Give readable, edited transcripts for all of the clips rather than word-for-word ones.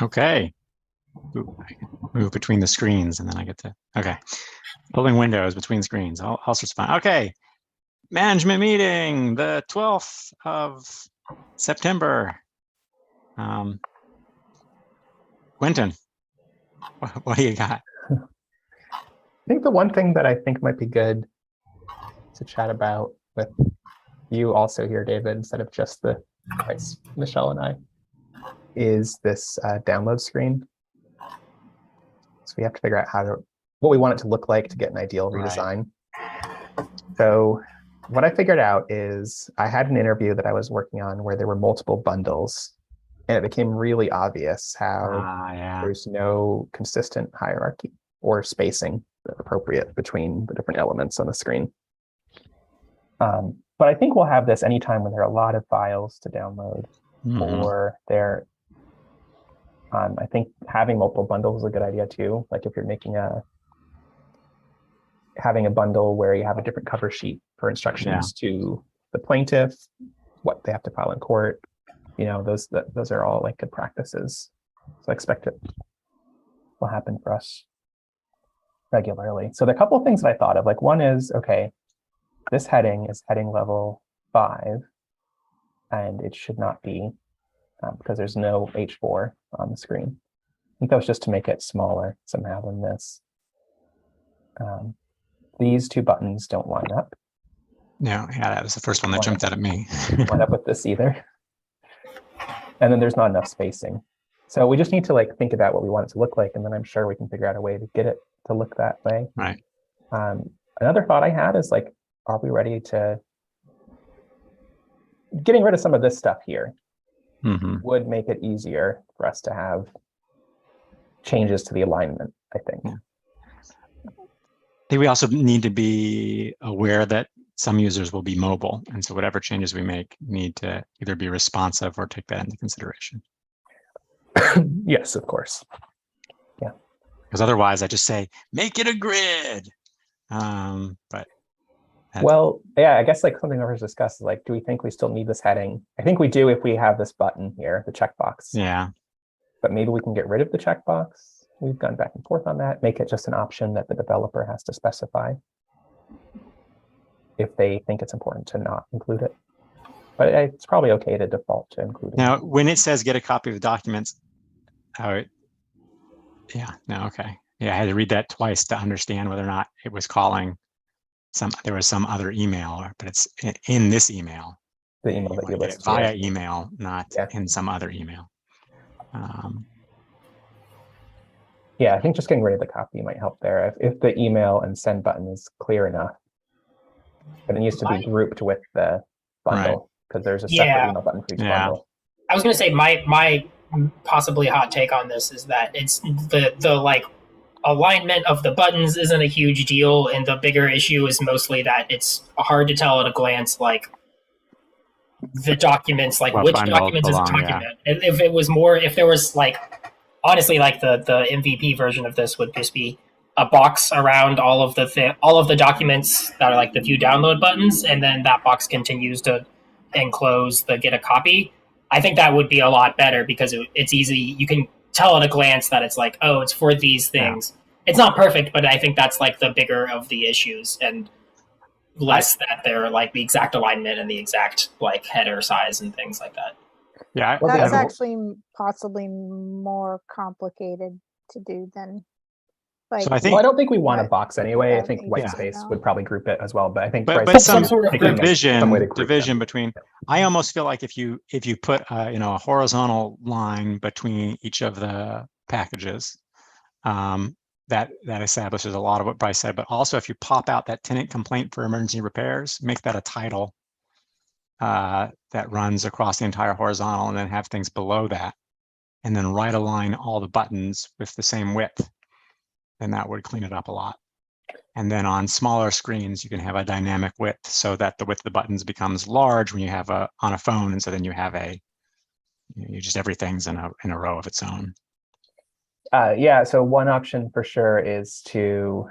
Okay. Ooh, I can move between the screens and then I get to, okay. Pulling windows between screens, all sorts of fun. Okay. Management meeting, the 12th of September. Quentin, what do you got? I think the one thing that I think might be good to chat about with you also here, David, instead of just the Bryce, Michelle, and I, is this download screen. So we have to figure out what we want it to look like to get an ideal redesign. Right. So what I figured out is I had an interview that I was working on where there were multiple bundles, and it became really obvious how there's no consistent hierarchy or spacing appropriate between the different elements on the screen. But I think we'll have this anytime when there are a lot of files to download, or there. I think having multiple bundles is a good idea too. Like if you're making having a bundle where you have a different cover sheet for instructions to the plaintiff, what they have to file in court, those are all like good practices. So I expect it will happen for us regularly. So the couple of things that I thought of, like one is, okay, this heading is heading level 5, and it should not be because there's no H4 on the screen. I think that was just to make it smaller somehow than this. These two buttons don't line up. No, that was the first one that jumped out at me. Line up with this either. And then there's not enough spacing. So we just need to think about what we want it to look like, and then I'm sure we can figure out a way to get it to look that way. Right. Another thought I had is are we ready to getting rid of some of this stuff here? Would make it easier for us to have changes to the alignment, I think. I think we also need to be aware that some users will be mobile. And so whatever changes we make need to either be responsive or take that into consideration. Yes, of course. Yeah. Because otherwise I just say, make it a grid. Well, yeah, I guess something that was discussed is do we think we still need this heading? I think we do if we have this button here, the checkbox. Yeah. But maybe we can get rid of the checkbox. We've gone back and forth on that. Make it just an option that the developer has to specify if they think it's important to not include it. But it's probably okay to default to include it. Now, when it says get a copy of the documents, okay. Yeah, I had to read that twice to understand whether or not it was calling there was some other email, but it's in this email. The email that you list via email, not in some other email. Yeah, I think just getting rid of the copy might help there. If the email and send button is clear enough, but it needs to be grouped with the bundle because there's a separate email button for each bundle. I was going to say my possibly hot take on this is that it's the alignment of the buttons isn't a huge deal, and the bigger issue is mostly that it's hard to tell at a glance the documents which documents is a document. If it was more, if there was honestly the MVP version of this would just be a box around all of the documents that are the view download buttons, and then that box continues to enclose the get a copy. I think that would be a lot better because it's easy. You can tell at a glance that it's oh, it's for these things. It's not perfect, but I think that's the bigger of the issues, and less that they're the exact alignment and the exact header size and things like that. Yeah, that's actually possibly more complicated to do than so I don't think we want a box anyway. I think Whitespace would probably group it as well, but I think some sort of division between. I almost feel like if you put a horizontal line between each of the packages, that establishes a lot of what Bryce said. But also, if you pop out that tenant complaint for emergency repairs, make that a title that runs across the entire horizontal, and then have things below that, and then right align all the buttons with the same width. Then that would clean it up a lot. And then on smaller screens, you can have a dynamic width so that the width of the buttons becomes large when you have on a phone. And so then you have just everything's in a row of its own. So one option for sure is to,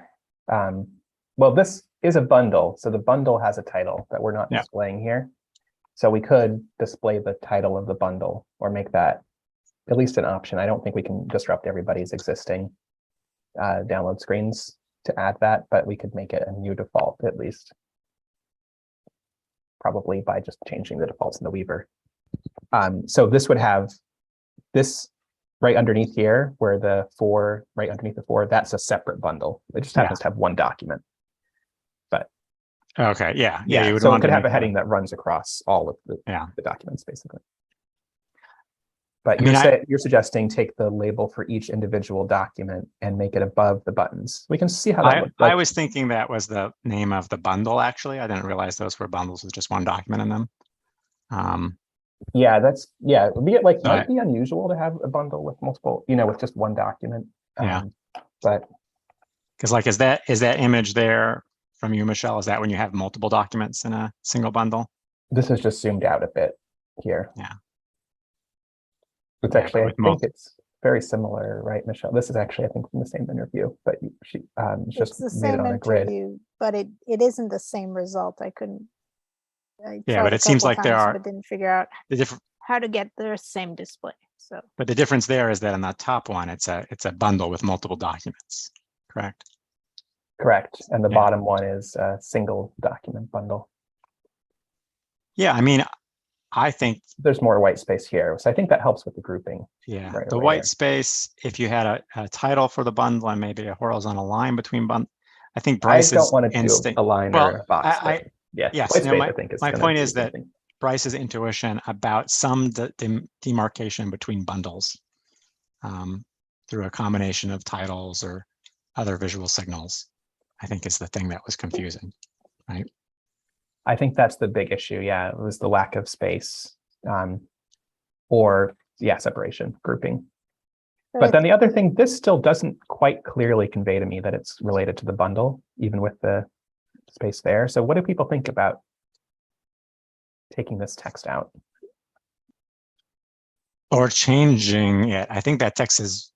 this is a bundle. So the bundle has a title that we're not displaying here. So we could display the title of the bundle or make that at least an option. I don't think we can disrupt everybody's existing download screens to add that, but we could make it a new default at least. Probably by just changing the defaults in the Weaver. So this would have this right underneath here, where the 4, right underneath the 4, that's a separate bundle. It just happens to have one document. But Okay, yeah, you would so it want could to have make a heading that runs across all of the documents, basically. But you're suggesting take the label for each individual document and make it above the buttons. We can see how that looks like. I was thinking that was the name of the bundle, actually. I didn't realize those were bundles with just one document in them. Yeah, it would be like might be unusual to have a bundle with multiple, with just one document. But because like is that image there from you, Michelle? Is that when you have multiple documents in a single bundle? This is just zoomed out a bit here. Yeah. It's actually, I think it's very similar, right, Michelle? This is actually, I think, from the same interview, but she just It's the made it same on a grid. interview, but it isn't the same result. I Yeah, but it seems like there are but didn't figure out the different how to get the same display. So, but the difference there is that on the top one, it's a bundle with multiple documents, correct? Correct, and the bottom one is a single document bundle. Yeah, I mean, I think there's more white space here, so I think that helps with the grouping. Yeah, right the white space, if you had a title for the bundle and maybe a horizontal line between bundle, I think Bryce's I don't want to do a line or a box. My point is that Bryce's intuition about some demarcation between bundles through a combination of titles or other visual signals, I think is the thing that was confusing, right? I think that's the big issue. Yeah, it was the lack of space or separation, grouping. But then the other thing, this still doesn't quite clearly convey to me that it's related to the bundle, even with the space there. So what do people think about taking this text out? Or changing it. I think that text is,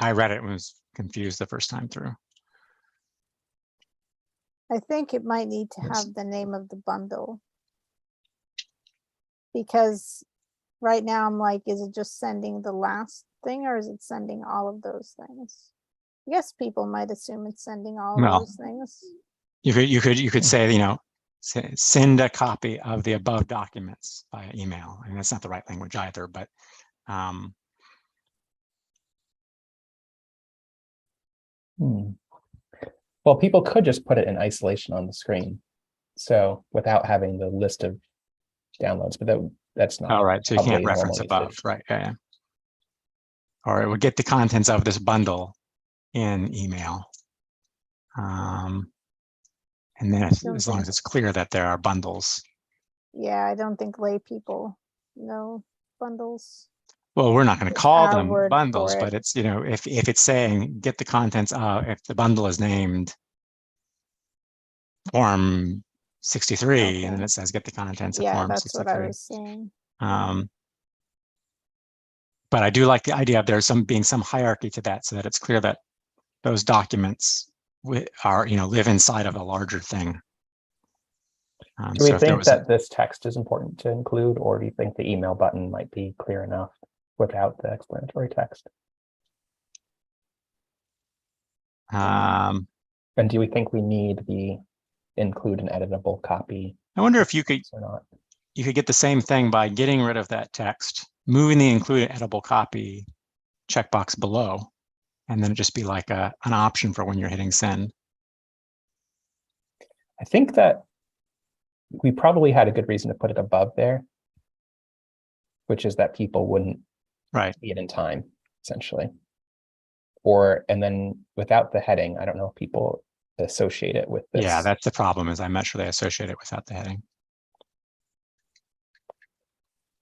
I read it and was confused the first time through. I think it might need to have the name of the bundle, because right now I'm like, is it just sending the last thing or is it sending all of those things? I guess people might assume it's sending all of those things. You could say, send a copy of the above documents via email. I mean, that's not the right language either, but Well, people could just put it in isolation on the screen, so without having the list of downloads, but that's not. All right, so you can't reference above, right? Yeah. Or it would get the contents of this bundle in email. And then as long as it's clear that there are bundles. Yeah, I don't think lay people know bundles. Well, we're not going to call them bundles, but it's, if it's saying get the contents of, if the bundle is named form 63, and then it says get the contents of form 63. Yeah, that's what I was saying. But I do like the idea of there being some hierarchy to that, so that it's clear that those documents are, live inside of a larger thing. Do we think that this text is important to include, or do you think the email button might be clear enough without the explanatory text? And do we think we need the include an editable copy? I wonder if you could get the same thing by getting rid of that text, moving the include an editable copy checkbox below, and then just be like an option for when you're hitting send. I think that we probably had a good reason to put it above there, which is that people wouldn't see it in time, essentially. And then without the heading, I don't know if people associate it with this. Yeah, that's the problem, is I'm not sure they associate it without the heading.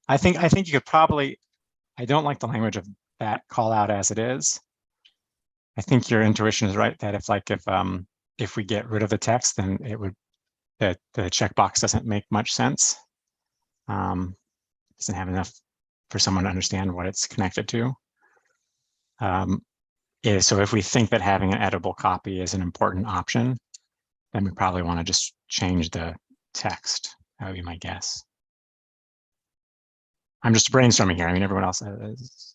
I think you could probably, I don't like the language of that call out as it is. I think your intuition is right, that if we get rid of the text, then it would, the checkbox doesn't make much sense. Doesn't have enough for someone to understand what it's connected to. So if we think that having an editable copy is an important option, then we probably want to just change the text. That would be my guess. I'm just brainstorming here. I mean, everyone else is.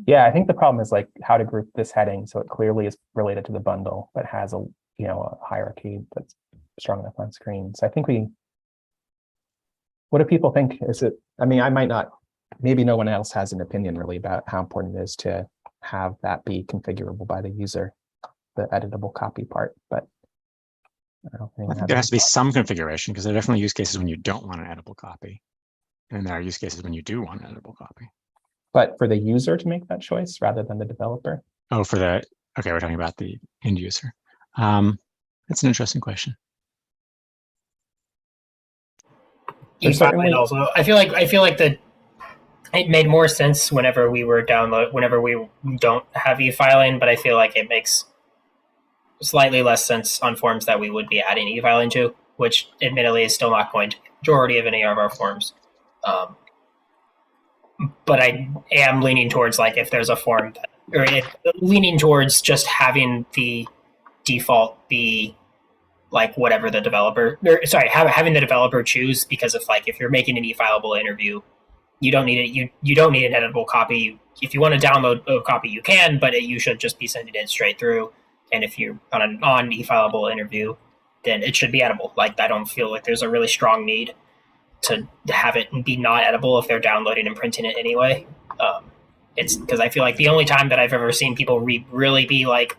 Yeah, I think the problem is like how to group this heading so it clearly is related to the bundle, but has a a hierarchy that's strong enough on screen. So I think what do people think? Is it? I mean, I might not. Maybe no one else has an opinion really about how important it is to have that be configurable by the user, the editable copy part. But I don't think I think there has to be some configuration because there are definitely use cases when you don't want an editable copy, and there are use cases when you do want an editable copy. But for the user to make that choice rather than the developer. Oh, okay, we're talking about the end user. That's an interesting question. Certainly, also, I feel like that it made more sense whenever we don't have e-filing, but I feel like it makes slightly less sense on forms that we would be adding e-filing to, which admittedly is still not going to be the majority of any of our forms. But I am leaning towards like if there's a form leaning towards just having the default be like whatever the developer, having the developer choose, because if you're making an e-fileable interview, you don't need it. You don't need an editable copy. If you want to download a copy, you can, but you should just be sending it straight through. And if you're on a non-e-fileable interview, then it should be editable. Like I don't feel like there's a really strong need to have it be not editable if they're downloading and printing it anyway. It's because I feel like the only time that I've ever seen people really be like,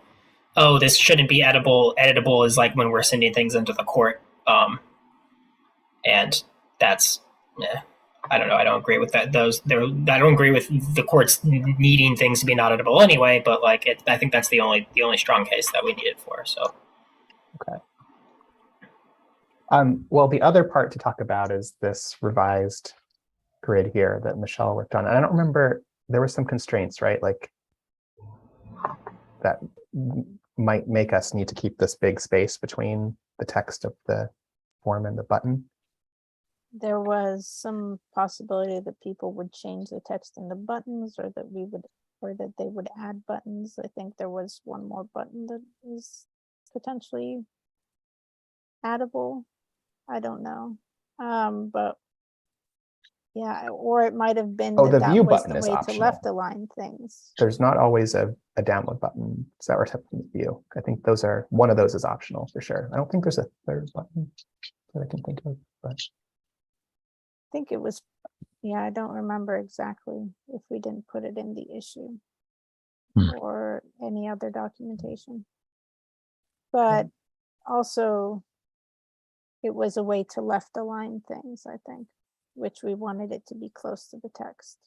oh, this shouldn't be editable is like when we're sending things into the court. And that's, I don't know. I don't agree with that. I don't agree with the courts needing things to be not editable anyway, but like I think that's the only strong case that we need it for. So. Okay. Well, the other part to talk about is this revised grid here that Michelle worked on. And I don't remember, there were some constraints, right? Like that might make us need to keep this big space between the text of the form and the button. There was some possibility that people would change the text in the buttons, or that they would add buttons. I think there was one more button that is potentially addable. I don't know. But yeah, or it might have been the that view was button the is way to optional. left align things. There's not always a download button. Is that what in the view? I think one of those is optional for sure. I don't think there's a third button that I can think of, but I think it was, yeah, I don't remember exactly if we didn't put it in the issue or any other documentation. But also it was a way to left align things, I think, which we wanted it to be close to the text.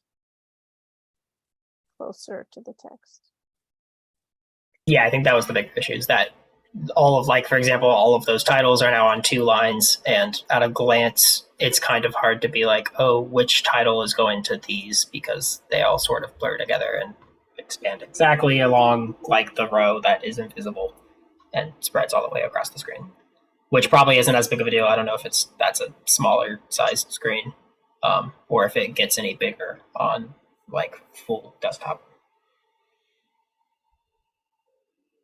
Closer to the text. Yeah, I think that was the big issue, is that all of, like, for example, all of those titles are now on 2 lines, and at a glance, it's kind of hard to be like, oh, which title is going to these, because they all sort of blur together and expand exactly along like the row that is invisible and spreads all the way across the screen, which probably isn't as big of a deal. I don't know if that's a smaller sized screen, or if it gets any bigger on like full desktop.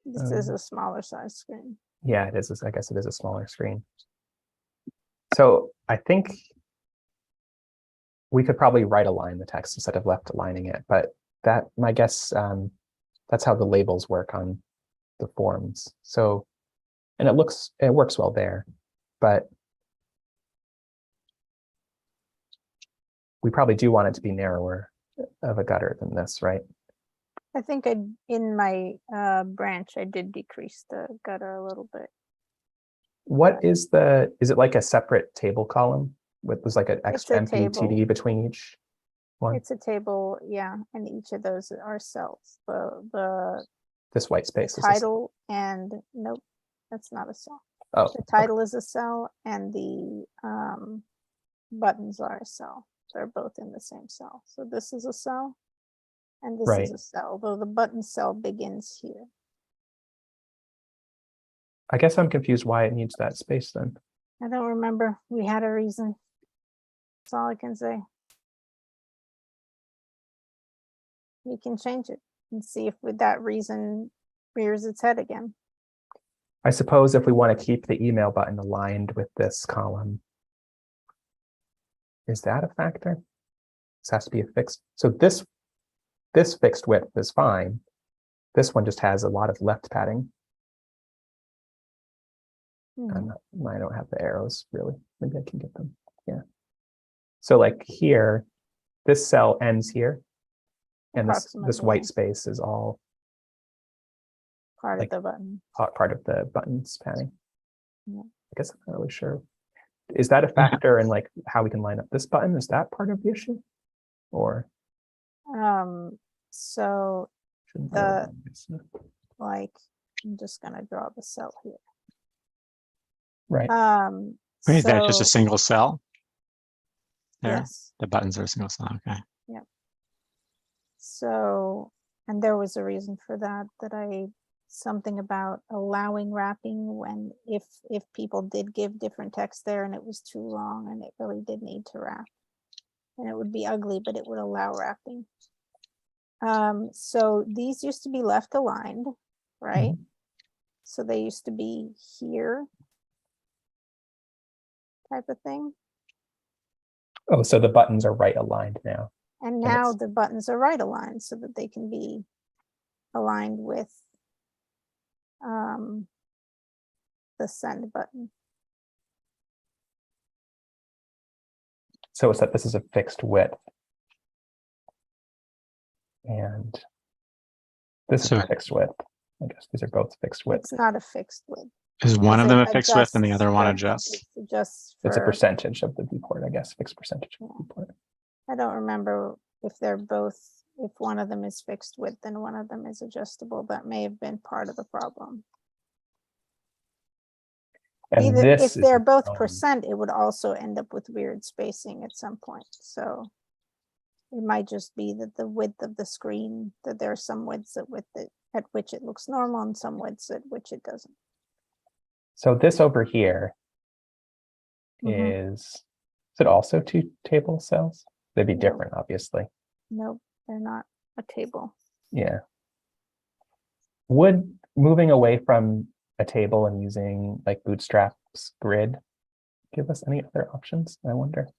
This is a smaller size screen. Yeah, it is. I guess it is a smaller screen. So I think we could probably right align the text instead of left aligning it, but that, my guess, that's how the labels work on the forms. So, and it works well there, but we probably do want it to be narrower of a gutter than this, right? I think in my branch, I did decrease the gutter a little bit. What is it like a separate table column with there's like an XMP TD between each one? It's a table, yeah, and each of those are cells. This white space the title and nope, that's not a cell. Oh, the title is a cell, and the buttons are a cell. They're both in the same cell. So this is a cell, and this is a cell, though the button cell begins here. I guess I'm confused why it needs that space then. I don't remember. We had a reason. That's all I can say. We can change it and see if with that reason rears its head again. I suppose if we want to keep the email button aligned with this column, Is that a factor? This has to be a fixed. So this fixed width is fine. This one just has a lot of left padding. Mhm. I don't have the arrows really. Maybe I can get them. Yeah. So like here, this cell ends here, and this Approximately, white yeah. space is all Part like- of the button. part of the buttons padding. Yeah. I guess I'm not really sure. Is that a factor in like how we can line up this button? Is that part of the issue? Or So shouldn't The- really be, it's not- like, I'm just gonna draw the cell here. right. Wait, is that just a So- single cell? There, Yes. the buttons are a single cell, okay. So, and there was a reason for that, something about allowing wrapping when, if people did give different text there and it was too long and it really did need to wrap. And it would be ugly, but it would allow wrapping. So these used to be left aligned, right? So they used to be here. Type of thing. Oh, so the buttons are right aligned now. And And now it's- the buttons are right aligned so that they can be aligned with the send button. So it's that this is a fixed width. And this is So- a fixed width. I guess these are both fixed width. It's not a fixed width. Is one of It them a fixed width and the adjusts other one for- adjusts? It adjusts It's a for- percentage of the viewport, I guess, fixed percentage of the viewport. I don't remember if they're both, if one of them is fixed width and one of them is adjustable. That may have been part of the problem. And Either, this if is they're its both own- percent, it would also end up with weird spacing at some point. So it might just be that the width of the screen, that there are some widths at which it looks normal and some widths at which it doesn't. So this over here Mhm. is it also two table cells? They'd be No. different, obviously. Nope, they're not a table. Yeah. Would moving away from a table and using like Bootstrap's grid give us any other options? I wonder.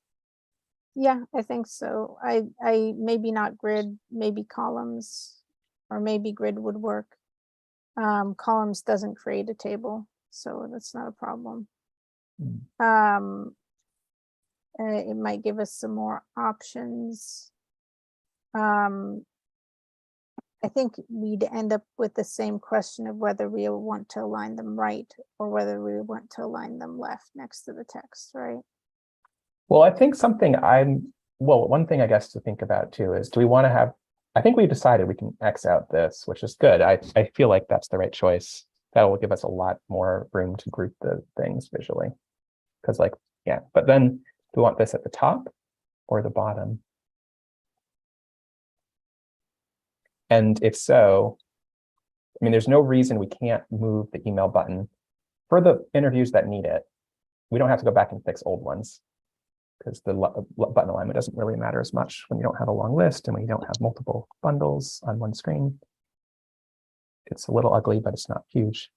Yeah, I think so. I maybe not grid, maybe columns, or maybe grid would work. Columns doesn't create a table, so that's not a problem. It might give us some more options. I think we'd end up with the same question of whether we want to align them right or whether we want to align them left next to the text, right? Well, I think one thing I guess to think about too is, do we want to have, I think we decided we can X out this, which is good. I feel like that's the right choice. That will give us a lot more room to group the things visually. Because like, yeah, but then do we want this at the top or the bottom? And if so, I mean, there's no reason we can't move the email button for the interviews that need it. We don't have to go back and fix old ones because the button alignment doesn't really matter as much when you don't have a long list and when you don't have multiple bundles on one screen. It's a little ugly, but it's not huge.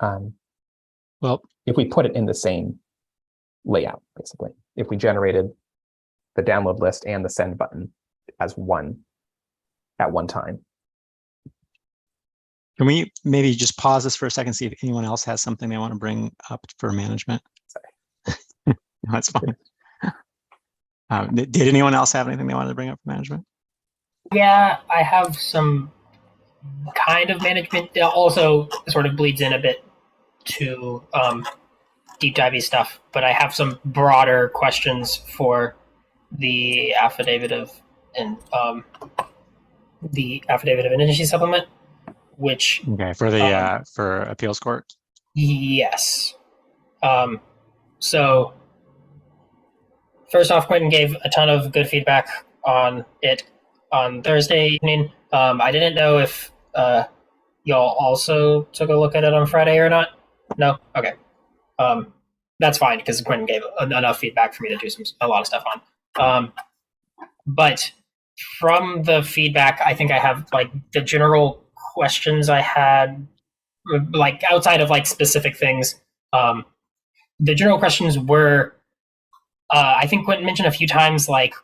Well, if we put it in the same layout, basically, if we generated the download list and the send button as one at one time. can we maybe just pause this for a second, see if anyone else has something they want to bring up for management? No, that's fine. Did anyone else have anything they wanted to bring up for management? Yeah, I have some kind of management. It also sort of bleeds in a bit to deep divey stuff, but I have some broader questions for the affidavit of indigency supplement, which Okay, for the for appeals court. yes. So first off, Quentin gave a ton of good feedback on it on Thursday evening. I didn't know if y'all also took a look at it on Friday or not. No? Okay. That's fine because Quentin gave enough feedback for me to do a lot of stuff on. But from the feedback, I think I have like the general questions I had, like outside of like specific things. The general questions were I think Quentin mentioned a few times, like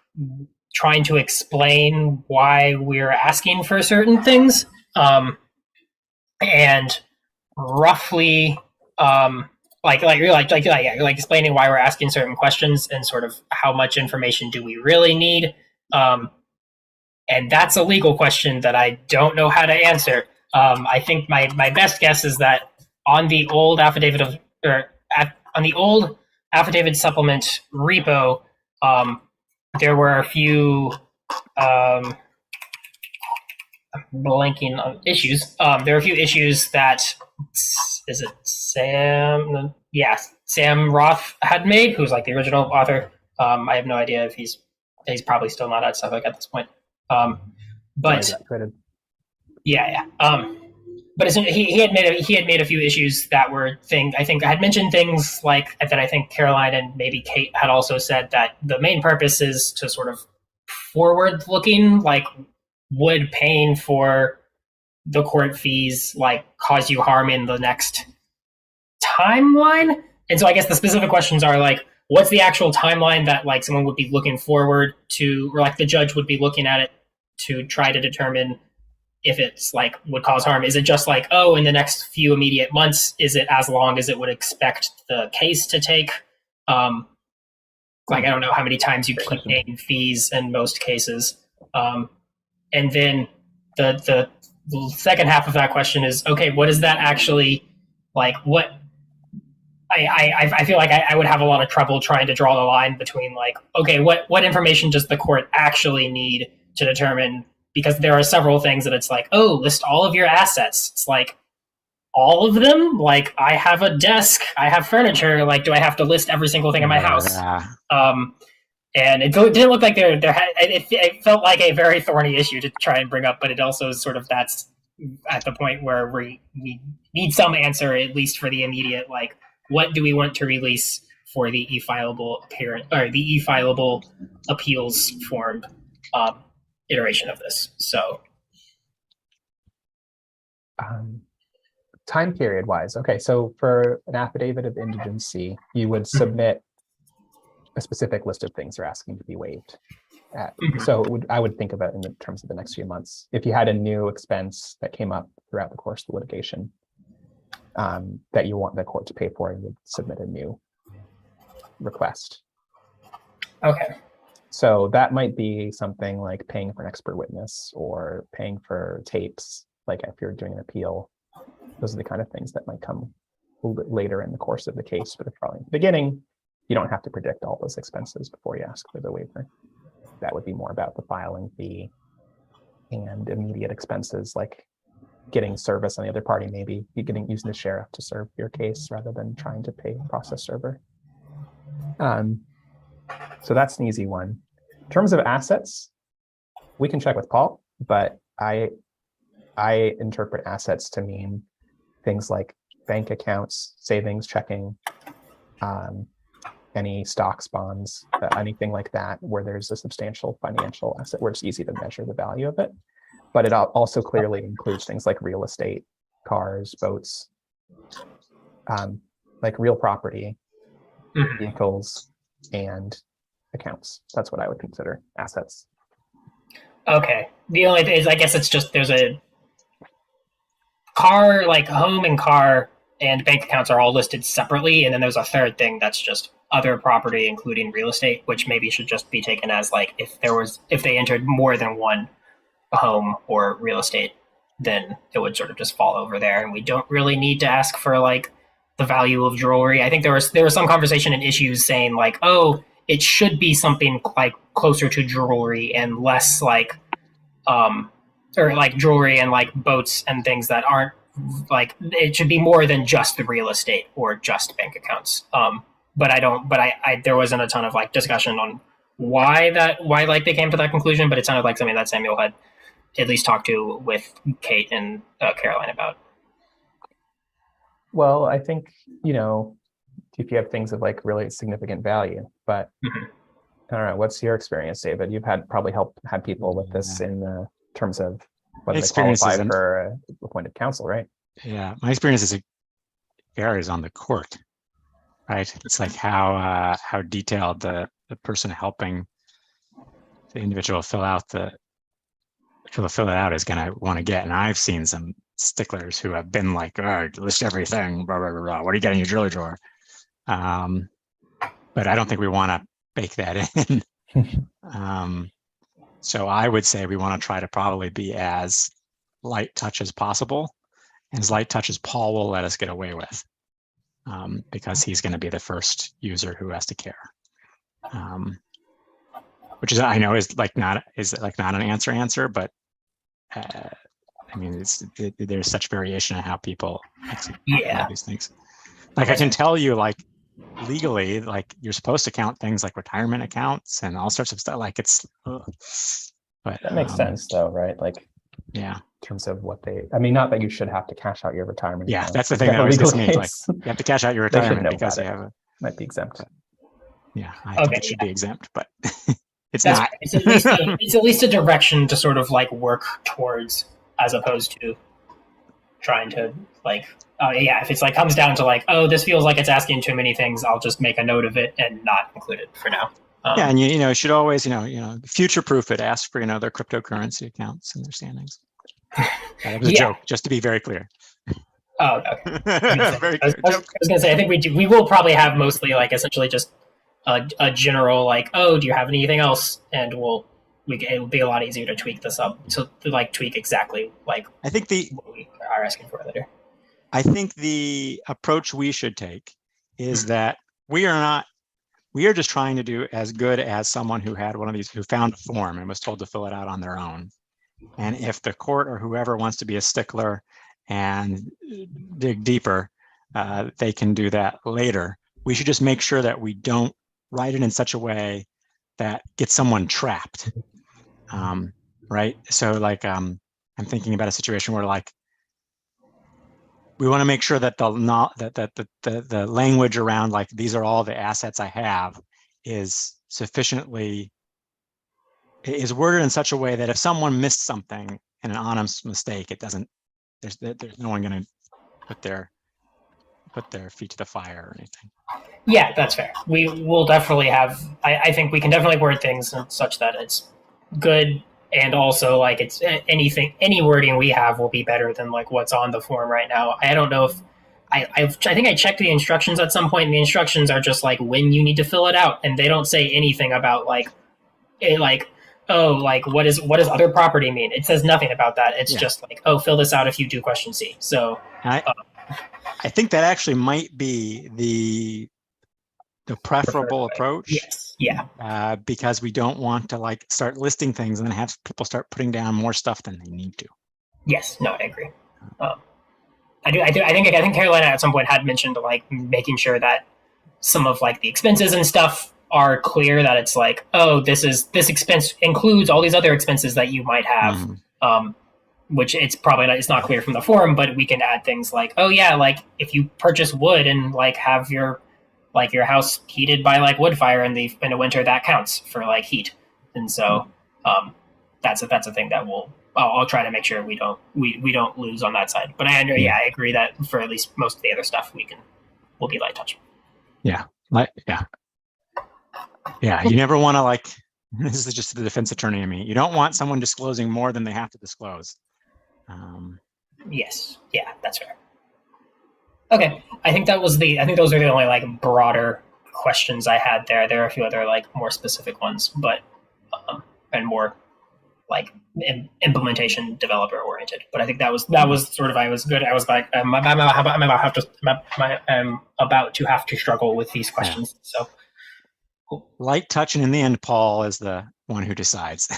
trying to explain why we're asking for certain things, and roughly, like explaining why we're asking certain questions and sort of how much information do we really need. And that's a legal question that I don't know how to answer. I think my best guess is that on the old affidavit on the old affidavit supplement repo, there were a few I'm blanking on issues. There are a few issues that is it Sam? Yeah, Sam Roth had made, who's like the original author. I have no idea if he's probably still not at Suffolk at this point. But yeah. But he had made a few issues that were I think I had mentioned things like that. I think Caroline and maybe Kate had also said that the main purpose is to sort of forward looking, like would paying for the court fees like cause you harm in the next timeline? And so I guess the specific questions are like, what's the actual timeline that like someone would be looking forward to, or like the judge would be looking at it to try to determine if it's like would cause harm? Is it just like, oh, in the next few immediate months? Is it as long as it would expect the case to take? Like, I don't know how many times you keep paying fees in most cases. And then the second half of that question is, okay, what is that actually like? What I feel like I would have a lot of trouble trying to draw the line between like, okay, what information does the court actually need to determine? Because there are several things that it's like, oh, list all of your assets. It's like, all of them? Like, I have a desk, I have furniture. Like, do I have to list every single thing in my house? And it didn't look like it felt like a very thorny issue to try and bring up, but it also sort of that's at the point where we need some answer, at least for the immediate, like, what do we want to release for the e-fileable appeals form iteration of this? So time period wise, okay, so for an affidavit of indigency, you would submit a specific list of things you're asking to be waived. So I would think about it in terms of the next few months. If you had a new expense that came up throughout the course of the litigation that you want the court to pay for, you would submit a new request. Okay. So that might be something like paying for an expert witness or paying for tapes, like if you're doing an appeal. Those are the kind of things that might come a little bit later in the course of the case, but probably in the beginning, you don't have to predict all those expenses before you ask for the waiver. That would be more about the filing fee and immediate expenses, like getting service on the other party, maybe using the sheriff to serve your case rather than trying to pay a process server. So that's an easy one. In terms of assets, we can check with Paul, but I interpret assets to mean things like bank accounts, savings, checking, any stocks, bonds, anything like that, where there's a substantial financial asset where it's easy to measure the value of it. But it also clearly includes things like real estate, cars, boats, like real property, vehicles, and accounts. That's what I would consider assets. Okay. The only thing is, I guess it's just there's a car, like home and car and bank accounts are all listed separately, and then there's a third thing that's just other property, including real estate, which maybe should just be taken as like if they entered more than one home or real estate, then it would sort of just fall over there, and we don't really need to ask for like the value of jewelry. I think there was some conversation and issues saying like, oh, it should be something like closer to jewelry and less like or like jewelry and like boats and things that aren't like, it should be more than just the real estate or just bank accounts. But there wasn't a ton of like discussion on why like they came to that conclusion, but it sounded like something that Samuel had at least talked to with Kate and Caroline about. Well, I think, if you have things of like really significant value, but I don't know, what's your experience, David? You've probably had people with this in terms of whether they qualify for appointed counsel, right? Yeah, my experience is it varies on the court. right? It's like how detailed the person helping the individual fill it out is going to want to get. And I've seen some sticklers who have been like, oh, list everything, blah, blah, blah, blah. What do you got in your jewelry drawer? But I don't think we want to bake that in. So I would say we want to try to probably be as light touch as possible, and as light touch as Paul will let us get away with, because he's going to be the first user who has to care. Which is, I know, is like not an answer, but I mean, there's such variation in how people execute these things. Like I can tell you, like legally, like you're supposed to count things like retirement accounts and all sorts of stuff. Like it's, but That makes sense, though, right? Like, yeah, in terms of what I mean, not that you should have to cash out your retirement. yeah, account. that's the thing If that you always have a gets me. legal Like case, you have to cash out your they should retirement know because you about have a, might be exempt. yeah, I think Okay, it should be exempt, but it's That's not. it's at least it's at least a direction to sort of like work towards, as opposed to trying to like, if it's like comes down to like, oh, this feels like it's asking too many things, I'll just make a note of it and not include it for now. Yeah, and you should always future proof it. Ask for their cryptocurrency accounts and their standings. That was a joke, just to be very clear. Oh, okay. Very I was gonna say, I think we will probably have mostly like essentially just a general like, oh, do you have anything else? And it will be a lot easier to tweak this up to like tweak exactly like I think what we are asking for later. I think the approach we should take is that we are just trying to do as good as someone who had one of these, who found a form and was told to fill it out on their own. And if the court or whoever wants to be a stickler and dig deeper, they can do that later. We should just make sure that we don't write it in such a way that gets someone trapped. Right? So like, I'm thinking about a situation where like, we want to make sure that the language around like, these are all the assets I have is worded in such a way that if someone missed something in an honest mistake, it doesn't, there's no one going to put their feet to the fire or anything. Yeah, that's fair. We will definitely have, I think we can definitely word things such that it's good, and also like it's any wording we have will be better than like what's on the form right now. I don't know if I think I checked the instructions at some point, and the instructions are just like when you need to fill it out, and they don't say anything about like what does other property mean? It says nothing about that. It's just like, oh, fill this out if you do question C. So I think that actually might be the preferable approach. Yes. Yeah. Because we don't want to like start listing things and then have people start putting down more stuff than they need to. Yes. No, I agree. I think Carolina at some point had mentioned like making sure that some of like the expenses and stuff are clear, that it's like, oh, this expense includes all these other expenses that you might have. Which it's not clear from the form, but we can add things like, oh yeah, like if you purchase wood and like have your house heated by like wood fire in the winter, that counts for like heat. And so that's a thing that I'll try to make sure we don't lose on that side. But I agree that for at least most of the other stuff we'll be light touch. Yeah. You never want to like, this is just the defense attorney in me. You don't want someone disclosing more than they have to disclose. Yes. Yeah, that's fair. Okay. I think those are the only like broader questions I had there. There are a few other like more specific ones, but and more like implementation developer oriented. But I think that was sort of, I was good. I was like, I'm about to have to struggle with these questions. So cool. Light touch, and in the end, Paul is the one who decides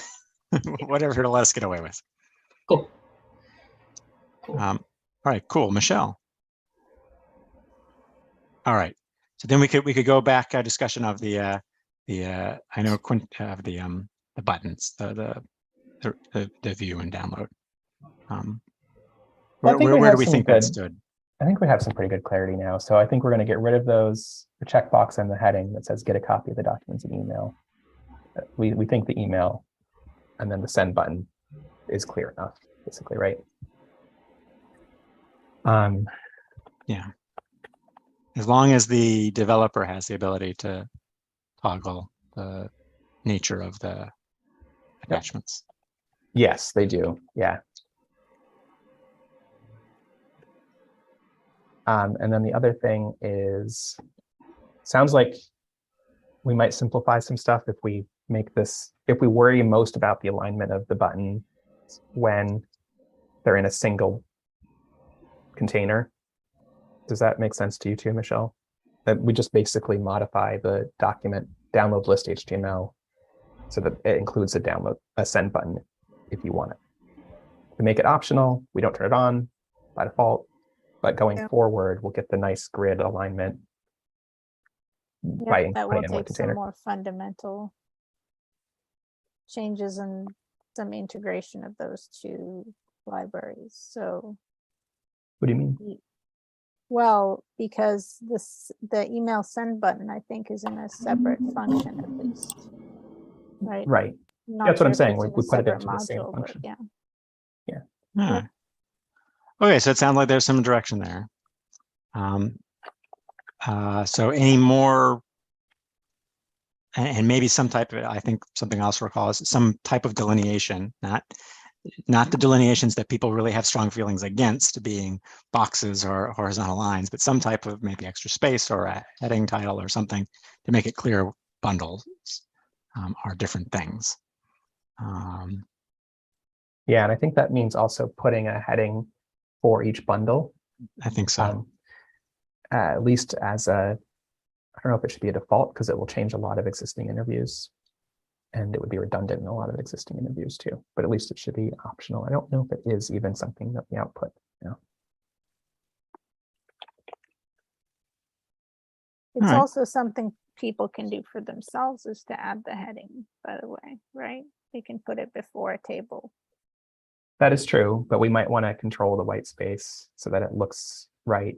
whatever to let us get away with. Cool. All right, cool. Michelle. All right. So then we could go back a discussion of the buttons, the view and download. Where do we think that stood? I think we have some pretty good clarity now. So I think we're going to get rid of the checkbox and the heading that says get a copy of the documents in email. We think the email and then the send button is clear enough, basically, right? Yeah. as long as the developer has the ability to toggle the nature of the attachments. Yes, they do. Yeah. And then the other thing is, sounds like we might simplify some stuff if we make this, if we worry most about the alignment of the button when they're in a single container. Does that make sense to you too, Michelle? That we just basically modify the document download list HTML so that it includes a send button if you want it. To make it optional, we don't turn it on by default, but going forward, we'll get the nice grid alignment by That will putting it in one take some container. more fundamental changes and some integration of those two libraries. So, What do you mean? well, because the email send button, I think, is in a separate function at least, right? Right. Not That's what sure I'm if saying. it's in We a put it separate into the same module, but function. yeah. All right. Okay, so it sounds like there's some direction there. So any more, and maybe some type of, I think something else recalls some type of delineation, not the delineations that people really have strong feelings against being boxes or horizontal lines, but some type of maybe extra space or a heading title or something to make it clear bundles are different things. Yeah, and I think that means also putting a heading for each bundle. I think so. At least as a, I don't know if it should be a default because it will change a lot of existing interviews and it would be redundant in a lot of existing interviews too, but at least it should be optional. I don't know if it is even something that we output. It's right. also something people can do for themselves is to add the heading, by the way, right? They can put it before a table. That is true, but we might want to control the white space so that it looks right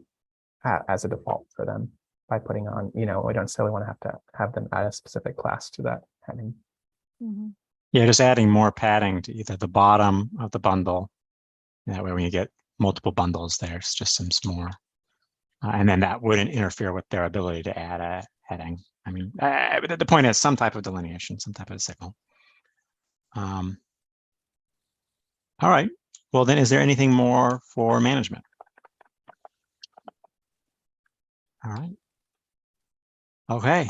as a default for them by putting on, we don't necessarily want to have them add a specific class to that heading. Mm-hmm. Yeah, just adding more padding to either the bottom of the bundle. That way when you get multiple bundles, there's just some more. And then that wouldn't interfere with their ability to add a heading. I mean, the point is some type of delineation, some type of signal. All right. Well, then, is there anything more for management? All right. Okay.